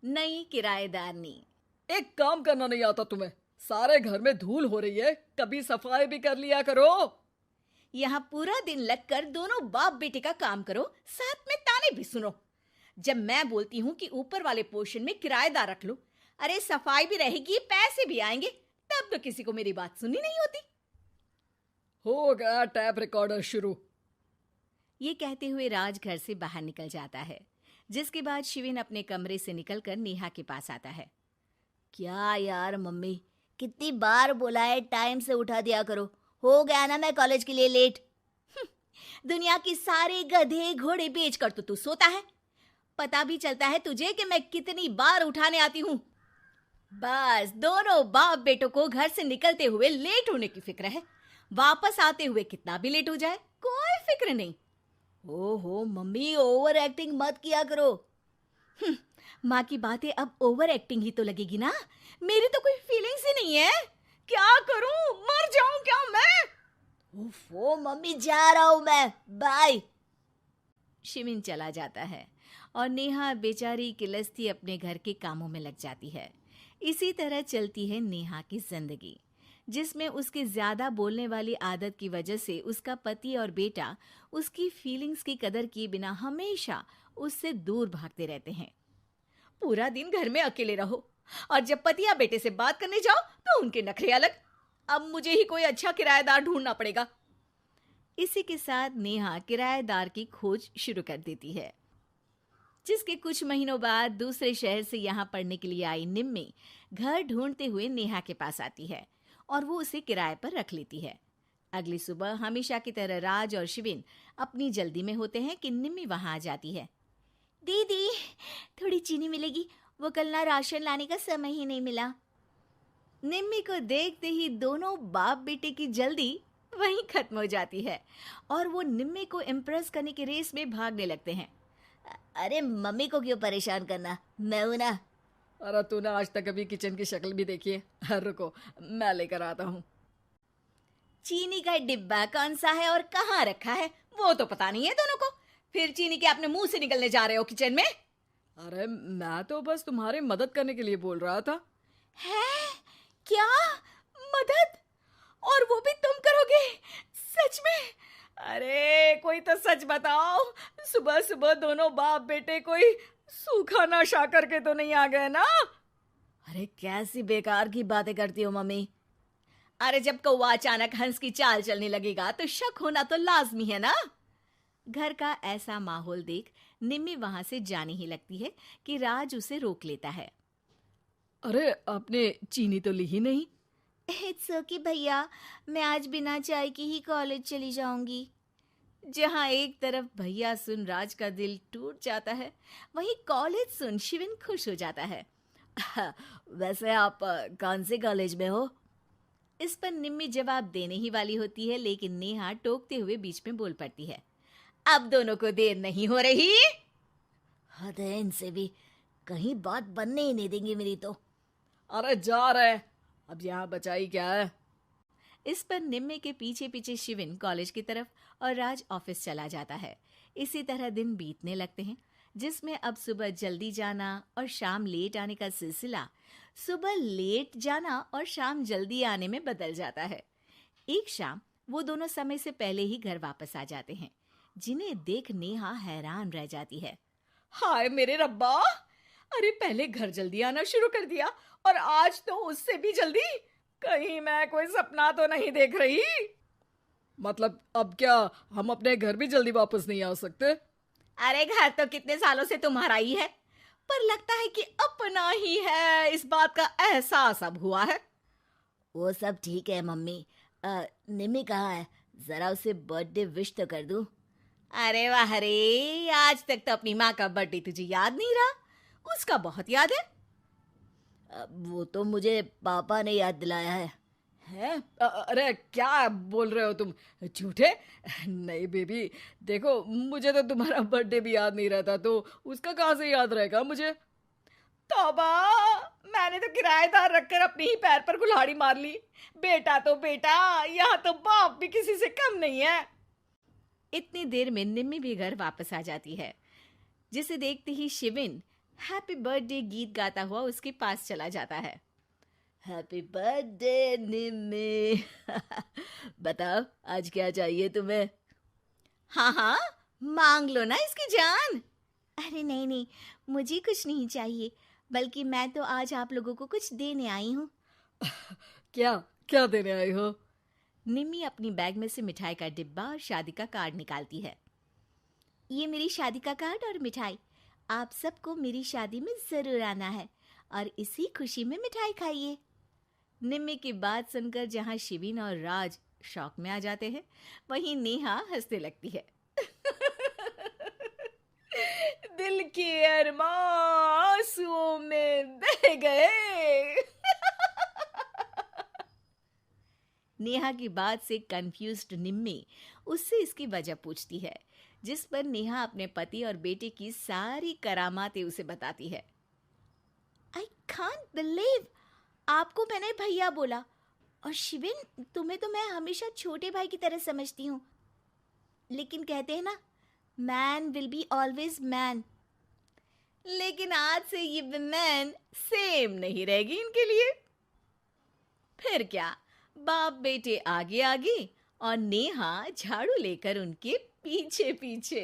नई किराएदारनी। एक काम करना नहीं आता तुम्हें? सारे घर में धूल हो रही है, कभी सफाई भी कर लिया करो। यहाँ पूरा दिन लगकर दोनों बाप बेटे का काम करो, साथ में ताने भी सुनो। जब मैं बोलती हूँ कि ऊपर वाले पोर्शन में किराएदार रख लो, अरे सफाई भी रहेगी, पैसे भी आएंगे, तब तो किसी को मेरी बात सुननी नहीं होती। हो गया टैप रिकॉर्डर शुरू। ये कहते हुए राज घर से बाहर निकल जाता है, जिसके बाद शिविन अपने कमरे से निकलकर नेहा के पास आता है। क्या यार मम्मी, कितनी बार बोला है टाइम से उठा दिया करो, हो गया ना मैं कॉलेज के लिए लेट। दुनिया की सारे गधे घोड़े बेच कर तो तू सोता है, पता भी चलता है तुझे कि मैं कितनी बार उठाने आती हूँ। बस दोनों बाप बेटों को घर से निकलते हुए लेट होने की फिक्र है, वापस आते हुए कितना भी लेट हो जाए कोई फिक्र नहीं। ओहो मम्मी, ओवर एक्टिंग मत किया करो। माँ की बातें अब ओवर एक्टिंग ही तो लगेगी ना, मेरी तो कोई फीलिंग्स ही नहीं है। क्या करूं, मर जाऊं क्या मैं? ओफो मम्मी, जा रहा हूं मैं, बाय। शिविन चला जाता है और नेहा बेचारी किलस्ती अपने घर के कामों में लग जाती है। इसी तरह चलती है नेहा की जिंदगी, जिसमें उसके ज्यादा बोलने वाली आदत की वजह से उसका पति और बेटा उसकी फीलिंग्स की कदर किए बिना हमेशा उससे दूर भागते रहते हैं। पूरा दिन घर में अकेले रहो और जब पति या बेटे से बात करने जाओ तो उनके नखरे अलग। अब मुझे ही कोई अच्छा किराएदार ढूंढना पड़ेगा। इसी के साथ नेहा किराएदार की खोज शुरू कर देती है, जिसके कुछ महीनों बाद दूसरे शहर से यहाँ पढ़ने के लिए आई निम्मी घर ढूंढते हुए नेहा के पास आती है और वो उसे किराए पर रख लेती है। अगली सुबह हमेशा की तरह राज और शिविन अपनी जल्दी में होते हैं कि निम्मी वहां आ जाती है। दीदी, थोड़ी चीनी मिलेगी, वो कल ना राशन लाने का समय ही नहीं मिला। निम्मी को देखते ही दोनों बाप बेटे की जल्दी वहीं खत्म हो जाती है और वो निम्मी को इम्प्रेस करने की रेस में भागने लगते हैं। अरे मम्मी को क्यों परेशान करना, मैं हूं ना। अरे तूने आज तक अभी किचन की शक्ल भी देखी है? रुको, मैं लेकर आता हूँ। चीनी का डिब्बा कौन सा है और कहाँ रखा है वो तो पता नहीं है दोनों को, फिर चीनी के अपने मुंह से निकलने जा रहे हो किचन में। अरे मैं तो बस तुम्हारी मदद करने के लिए बोल रहा था। है क्या मदद? और वो भी तुम करोगे? सच में? अरे कोई तो सच बताओ, सुबह सुबह दोनों बाप बेटे कोई सूखा नशा करके तो नहीं आ गए ना? अरे कैसी बेकार की बातें करती हो मम्मी। अरे जब कौवा अचानक हंस की चाल चलने लगेगा तो शक होना तो लाजमी है ना। घर का ऐसा माहौल देख निम्मी वहां से जाने ही लगती है कि राज उसे रोक लेता है। अरे आपने चीनी तो ली ही नहीं? इट्स ओके भैया, मैं आज बिना चाय की ही कॉलेज चली जाऊंगी। जहां एक तरफ भैया सुन राज का दिल टूट जाता है, वहीं कॉलेज सुन शिविन खुश हो जाता है। वैसे आप कौन से कॉलेज में हो? इस पर निम्मी जवाब देने ही वाली होती है, लेकिन नेहा टोकते हुए बीच में बोल पड़ती है। अब दोनों को देर नहीं हो रही। हद है इनसे भी, कहीं बात बनने ही नहीं देंगी मेरी तो। अरे जा रहे, अब यहाँ बचाई क्या है? इस पर निम्मे के पीछे पीछे शिविन कॉलेज की तरफ और राज ऑफिस चला जाता है। इसी तरह दिन बीतने लगते हैं, जिसमें अब सुबह जल्दी जाना और शाम लेट आने का सिलसिला सुबह लेट जाना और शाम जल्दी आने में बदल जाता है। एक शाम वो दोनों समय से पहले ही घर वापस आ जाते हैं, जिन्हें देख नेहा हैरान रह जाती है। हाय मेरे रब्बा, अरे पहले घर जल्दी आना शुरू कर दिया और आज तो उससे भी जल्दी। कहीं मैं कोई सपना तो नहीं देख रही? मतलब अब क्या हम अपने घर भी जल्दी वापस नहीं आ सकते? अरे घर तो कितने सालों से तुम्हारा ही है, पर लगता है कि अपना ही है, इस बात का एहसास अब हुआ है। वो सब ठीक है मम्मी, निम्मी कहाँ है? जरा उसे बर्थडे विश तो कर दूं। अरे वाह रे, आज तक तो अपनी माँ का बर्थडे तुझे याद नहीं रहा, उसका बहुत याद है। वो तो मुझे पापा ने याद दिलाया है। हैं? अरे क्या बोल रहे हो तुम, झूठे? नहीं बेबी, देखो मुझे तो तुम्हारा बर्थडे भी याद नहीं रहता, तो उसका कहाँ से याद रहेगा मुझे? तौबा, मैंने तो किराएदार रखकर अपने ही पैर पर कुल्हाड़ी मार ली। बेटा तो बेटा, यहाँ तो बाप भी किसी से कम नहीं है। इतनी देर में निम्मी भी घर वापस आ जाती है, जिसे देखते ही शिविन हैप्पी बर्थडे गीत गाता हुआ उसके पास चला जाता है। हैप्पी बर्थडे निम्मी। बताओ आज क्या चाहिए तुम्हें? हाँ हाँ, मांग लो ना इसकी जान। अरे नहीं नहीं, मुझे कुछ नहीं चाहिए, बल्कि मैं तो आज आप लोगों को कुछ देने आई हूँ। क्या क्या देने आई हो? निम्मी अपनी बैग में से मिठाई का डिब्बा और शादी का कार्ड निकालती है। ये मेरी शादी का कार्ड और मिठाई। आप सबको मेरी शादी में जरूर आना है और इसी खुशी में मिठाई खाइए। निम्मी की बात सुनकर जहां शिविन और राज शॉक में आ जाते हैं, वहीं नेहा हंसने लगती है। दिल के अरमां आंसुओं में बह गए। नेहा की बात से कंफ्यूज्ड निम्मी उससे इसकी वजह पूछती है, जिस पर नेहा अपने पति और बेटे की सारी करामातें उसे बताती है। आई कांट बिलीव, आपको मैंने भैया बोला, और शिविन तुम्हें तो मैं हमेशा छोटे भाई की तरह समझती हूँ, लेकिन कहते हैं ना, man will be always man. लेकिन आज से ये विमेन सेम नहीं रहेगी इनके लिए। फिर क्या, बाप बेटे आगे आगे और नेहा झाड़ू लेकर उनके पीछे पीछे।